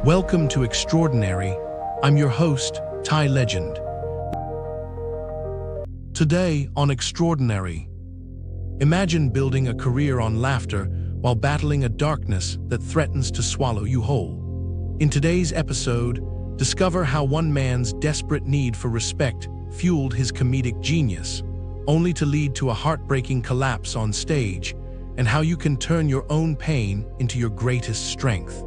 Welcome to Extraordinary. I'm your host, Ty Legend. Today on Extraordinary, imagine building a career on laughter while battling a darkness that threatens to swallow you whole. In today's episode, discover how one man's desperate need for respect fueled his comedic genius, only to lead to a heartbreaking collapse on stage, and how you can turn your own pain into your greatest strength.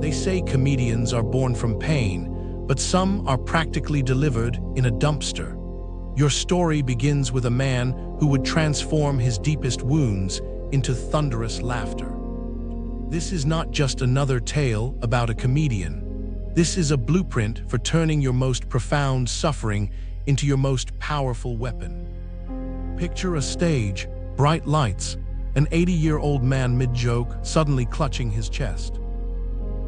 They say comedians are born from pain, but some are practically delivered in a dumpster. Your story begins with a man who would transform his deepest wounds into thunderous laughter. This is not just another tale about a comedian. This is a blueprint for turning your most profound suffering into your most powerful weapon. Picture a stage, bright lights, an 80-year-old man mid-joke suddenly clutching his chest.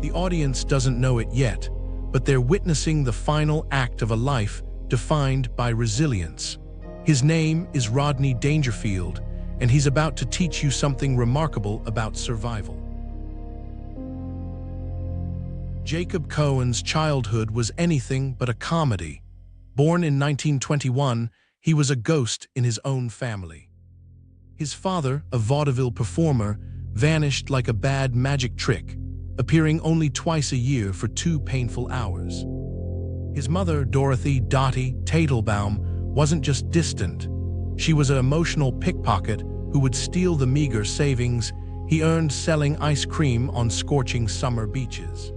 The audience doesn't know it yet, but they're witnessing the final act of a life defined by resilience. His name is Rodney Dangerfield, and he's about to teach you something remarkable about survival. Jacob Cohen's childhood was anything but a comedy. Born in 1921, he was a ghost in his own family. His father, a vaudeville performer, vanished like a bad magic trick, appearing only twice a year for 2 painful hours. His mother, Dorothy "Dottie" Taitelbaum, wasn't just distant. She was an emotional pickpocket who would steal the meager savings he earned selling ice cream on scorching summer beaches.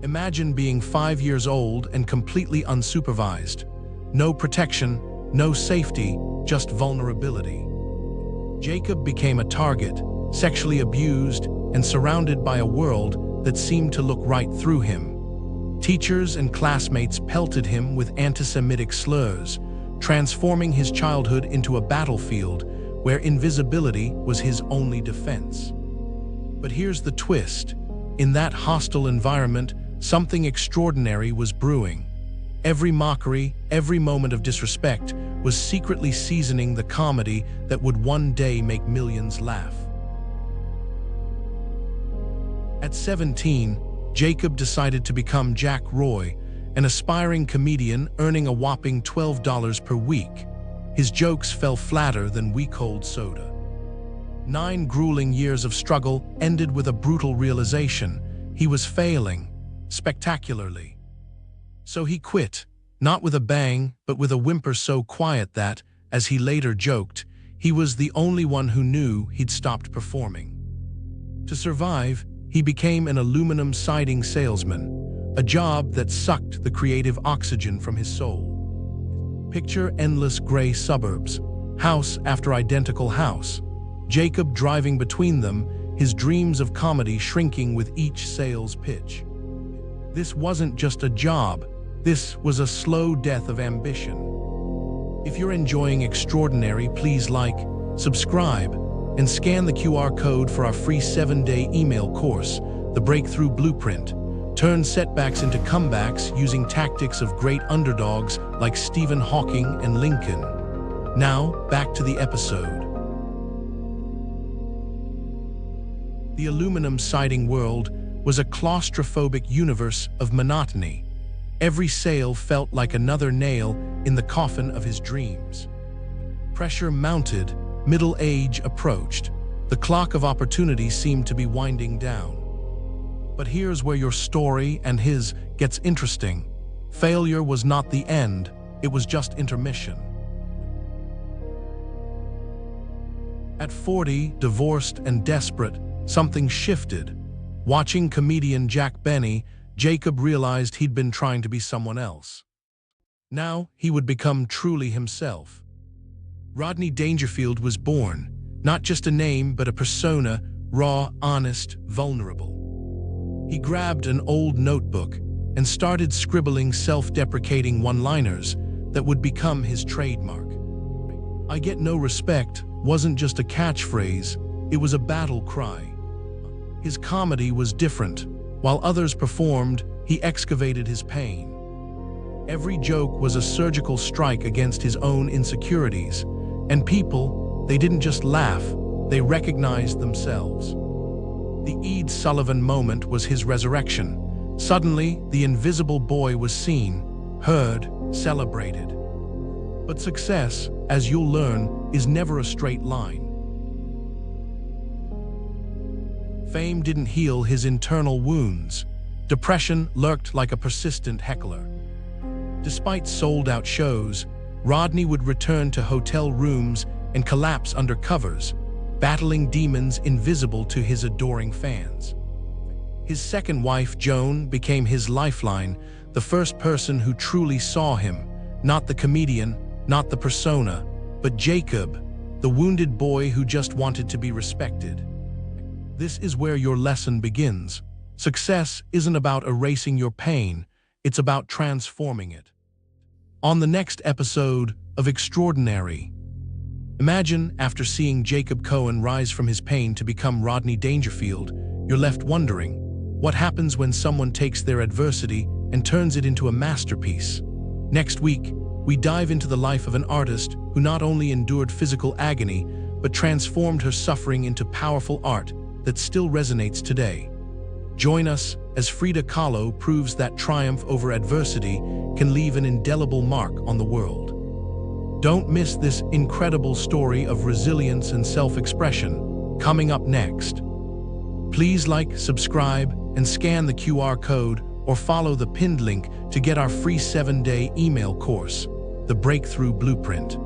Imagine being 5 years old and completely unsupervised. No protection, no safety, just vulnerability. Jacob became a target, sexually abused, and surrounded by a world that seemed to look right through him. Teachers and classmates pelted him with anti-Semitic slurs, transforming his childhood into a battlefield where invisibility was his only defense. But here's the twist. In that hostile environment, something extraordinary was brewing. Every mockery, every moment of disrespect was secretly seasoning the comedy that would one day make millions laugh. At 17, Jacob decided to become Jack Roy, an aspiring comedian earning a whopping $12 per week. His jokes fell flatter than weak-cold soda. 9 grueling years of struggle ended with a brutal realization: he was failing, spectacularly. So he quit, not with a bang, but with a whimper so quiet that, as he later joked, he was the only one who knew he'd stopped performing. To survive, he became an aluminum siding salesman, a job that sucked the creative oxygen from his soul. Picture endless gray suburbs, house after identical house, Jacob driving between them, his dreams of comedy shrinking with each sales pitch. This wasn't just a job, this was a slow death of ambition. If you're enjoying Extraordinary, please like, subscribe, and scan the QR code for our free 7-day email course, The Breakthrough Blueprint. Turn setbacks into comebacks using tactics of great underdogs like Stephen Hawking and Lincoln. Now, back to the episode. The aluminum siding world was a claustrophobic universe of monotony. Every sale felt like another nail in the coffin of his dreams. Pressure mounted, middle age approached. The clock of opportunity seemed to be winding down. But here's where your story and his gets interesting. Failure was not the end, it was just intermission. At 40, divorced and desperate, something shifted. Watching comedian Jack Benny, Jacob realized he'd been trying to be someone else. Now he would become truly himself. Rodney Dangerfield was born, not just a name but a persona, raw, honest, vulnerable. He grabbed an old notebook and started scribbling self-deprecating one-liners that would become his trademark. "I get no respect" wasn't just a catchphrase, it was a battle cry. His comedy was different. While others performed, he excavated his pain. Every joke was a surgical strike against his own insecurities, and people, They didn't just laugh, they recognized themselves. The Ed Sullivan moment was his resurrection. Suddenly, the invisible boy was seen, heard, celebrated. But success, as you'll learn, is never a straight line. Fame didn't heal his internal wounds. Depression lurked like a persistent heckler. Despite sold-out shows, Rodney would return to hotel rooms and collapse under covers, battling demons invisible to his adoring fans. His second wife, Joan, became his lifeline, the first person who truly saw him, not the comedian, not the persona, but Jacob, the wounded boy who just wanted to be respected. This is where your lesson begins. Success isn't about erasing your pain, it's about transforming it. On the next episode of Extraordinary, imagine after seeing Jacob Cohen rise from his pain to become Rodney Dangerfield, you're left wondering, what happens when someone takes their adversity and turns it into a masterpiece? Next week, we dive into the life of an artist who not only endured physical agony, but transformed her suffering into powerful art that still resonates today. Join us as Frida Kahlo proves that triumph over adversity can leave an indelible mark on the world. Don't miss this incredible story of resilience and self-expression coming up next. Please like, subscribe, and scan the QR code or follow the pinned link to get our free 7-day email course, The Breakthrough Blueprint.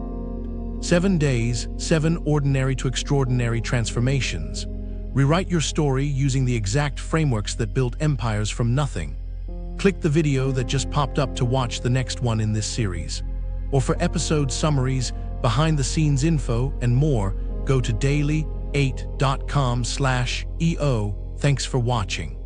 7 days, 7 ordinary to extraordinary transformations. Rewrite your story using the exact frameworks that built empires from nothing. Click the video that just popped up to watch the next one in this series. Or for episode summaries, behind-the-scenes info, and more, go to daily8.com/EO. Thanks for watching.